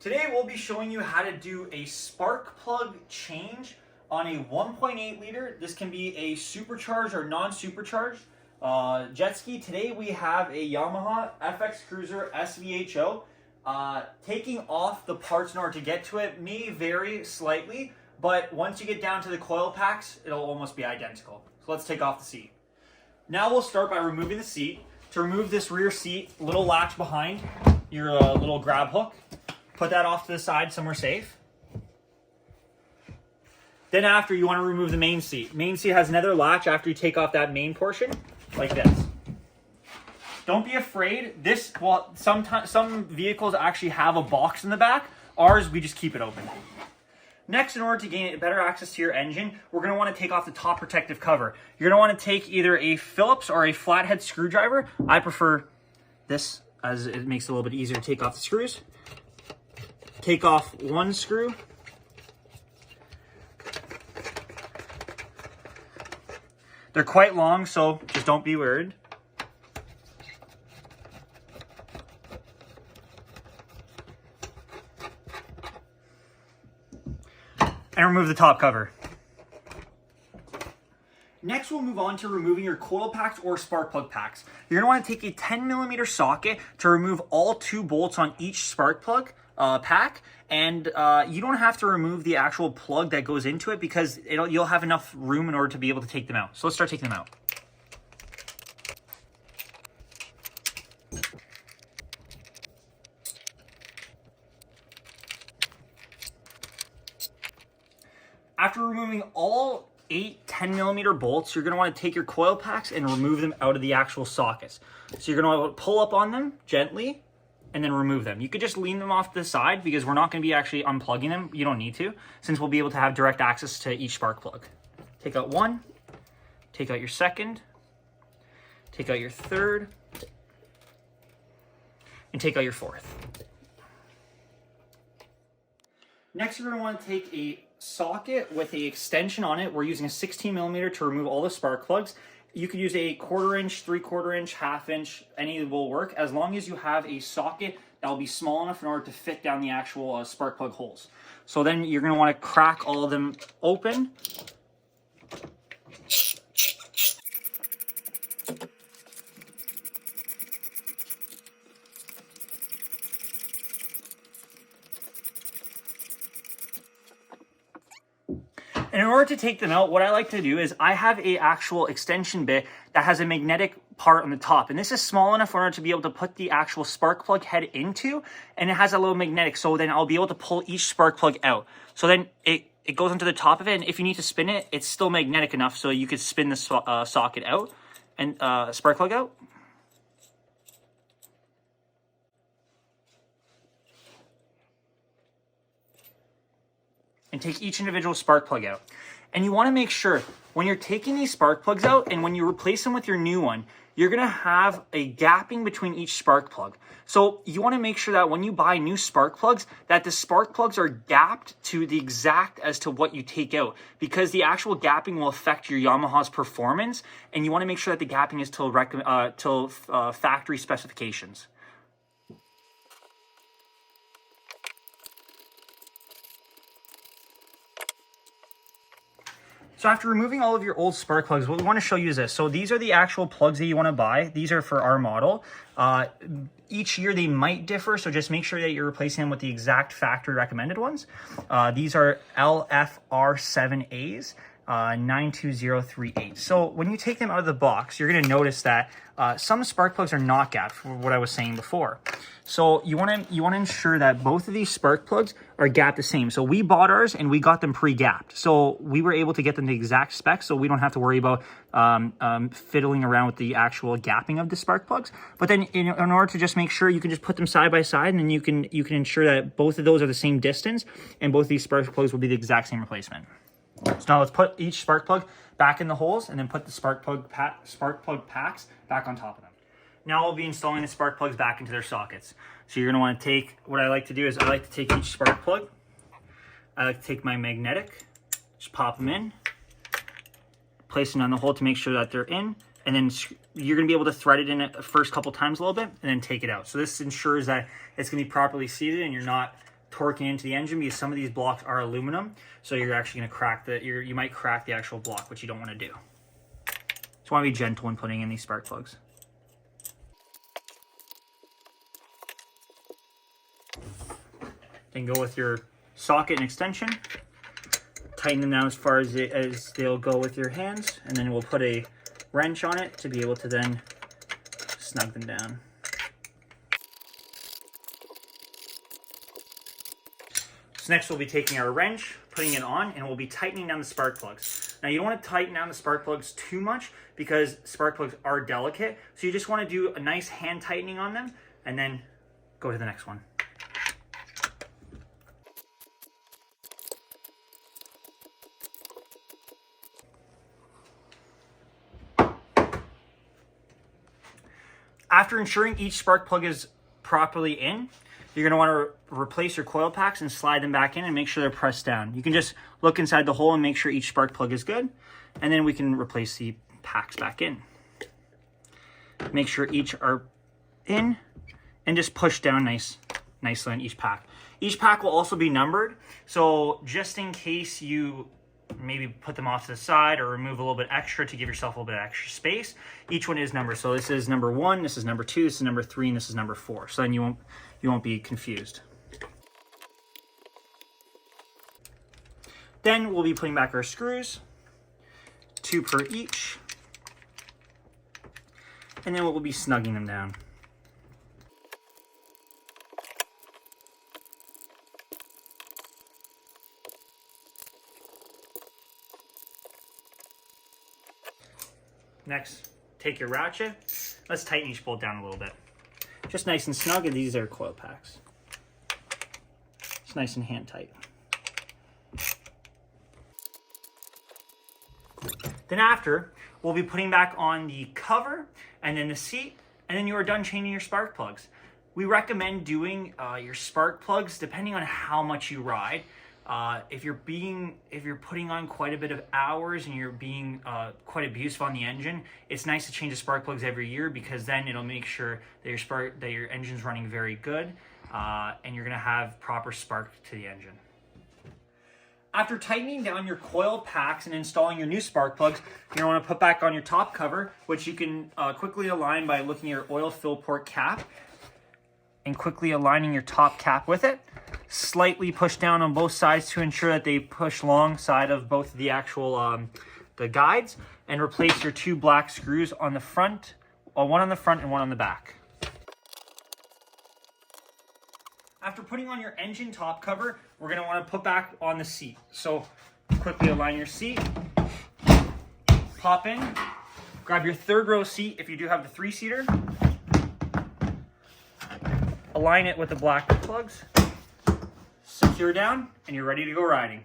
Today we'll be showing you how to do a spark plug change on a 1.8 liter. This can be a supercharged or non-supercharged jet ski. Today we have a Yamaha FX Cruiser SVHO. Taking off the parts in order to get to it may vary slightly, but once you get down to the coil packs, it'll almost be identical. So let's take off the seat. Now we'll start by removing the seat. To remove this rear seat, little latch behind your little grab hook. Put that off to the side somewhere safe. Then after, you want to remove the main seat. Main seat has another latch after you take off that main portion, like this. Don't be afraid. This, well, some vehicles actually have a box in the back. Ours, we just keep it open. Next, in order to gain better access to your engine, we're going to want to take off the top protective cover. You're going to want to take either a Phillips or a flathead screwdriver. I prefer this as it makes it a little bit easier to take off the screws. Take off one screw. They're quite long, so just don't be worried. And remove the top cover. Next, we'll move on to removing your coil packs or spark plug packs. You're going to want to take a 10mm socket to remove all 2 bolts on each spark plug pack, and you don't have to remove the actual plug that goes into it because you'll have enough room in order to be able to take them out. So let's start taking them out. After removing all 8 10mm bolts, you're going to want to take your coil packs and remove them out of the actual sockets. So you're going to want to pull up on them gently and then remove them. You could just lean them off to the side because we're not going to be actually unplugging them. You don't need to, since we'll be able to have direct access to each spark plug. Take out one, take out your second, take out your third, and take out your fourth. Next, you're going to want to take a socket with an extension on it. We're using a 16mm to remove all the spark plugs. You could use a 1/4 inch, 3/4 inch, 1/2 inch, any will work, as long as you have a socket that will be small enough in order to fit down the actual spark plug holes. So then you're going to want to crack all of them open. And in order to take them out, what I like to do is I have a actual extension bit that has a magnetic part on the top. And this is small enough in order to be able to put the actual spark plug head into, and it has a little magnetic, so then I'll be able to pull each spark plug out. So then it goes into the top of it, and if you need to spin it, it's still magnetic enough so you could spin the socket out and spark plug out. And take each individual spark plug out. And you want to make sure when you're taking these spark plugs out and when you replace them with your new one, you're going to have a gapping between each spark plug. So you want to make sure that when you buy new spark plugs, that the spark plugs are gapped to the exact as to what you take out, because the actual gapping will affect your Yamaha's performance, and you want to make sure that the gapping is till factory specifications. So after removing all of your old spark plugs, what we want to show you is this. So these are the actual plugs that you want to buy. These are for our model. Each year they might differ, so just make sure that you're replacing them with the exact factory recommended ones. These are LFR7As. 92038. So when you take them out of the box, you're going to notice that some spark plugs are not gapped, for what I was saying before. So you want to ensure that both of these spark plugs are gapped the same. So we bought ours and we got them pre-gapped. So we were able to get them the exact specs, so we don't have to worry about fiddling around with the actual gapping of the spark plugs. But then in order to just make sure, you can just put them side by side, and then you can ensure that both of those are the same distance, and both of these spark plugs will be the exact same replacement. So now let's put each spark plug back in the holes and then put the spark plug packs back on top of them. Now I'll be installing the spark plugs back into their sockets. So you're going to want to take, what I like to do is I like to take each spark plug. I like to take my magnetic, just pop them in, place them on the hole to make sure that they're in, and then you're going to be able to thread it in the first couple times a little bit and then take it out. So this ensures that it's going to be properly seated and you're not torquing into the engine, because some of these blocks are aluminum, so you're actually going to crack you might crack the actual block, which you don't want to do. Just want to be gentle when putting in these spark plugs. Then go with your socket and extension, tighten them down as far as they'll go with your hands, and then we'll put a wrench on it to be able to then snug them down. So next we'll be taking our wrench, putting it on, and we'll be tightening down the spark plugs. Now you don't want to tighten down the spark plugs too much because spark plugs are delicate, so you just want to do a nice hand tightening on them and then go to the next one. After ensuring each spark plug is properly in, you're going to want to replace your coil packs and slide them back in and make sure they're pressed down. You can just look inside the hole and make sure each spark plug is good, and then we can replace the packs back in. Make sure each are in and just push down nicely on each pack. Each pack will also be numbered, so just in case you maybe put them off to the side or remove a little bit extra to give yourself a little bit of extra space, each one is numbered. So this is number 1, this is number 2, this is number 3, and this is number 4. So then you won't be confused. Then we'll be putting back our screws, 2 per each, and then we'll be snugging them down. Next, take your ratchet. Let's tighten each bolt down a little bit. Just nice and snug, and these are coil packs. It's nice and hand tight. Then after, we'll be putting back on the cover and then the seat, and then you are done changing your spark plugs. We recommend doing your spark plugs depending on how much you ride. If you're putting on quite a bit of hours and you're being quite abusive on the engine, it's nice to change the spark plugs every year, because then it'll make sure that your engine's running very good, and you're gonna have proper spark to the engine. After tightening down your coil packs and installing your new spark plugs, you're gonna want to put back on your top cover, which you can quickly align by looking at your oil fill port cap and quickly aligning your top cap with it. Slightly push down on both sides to ensure that they push alongside of both the actual the guides, and replace your 2 black screws on the front, one on the front and one on the back. After putting on your engine top cover, we're going to want to put back on the seat. So quickly align your seat, pop in, grab your 3rd row seat if you do have the 3-seater, align it with the black plugs, secure down, and you're ready to go riding.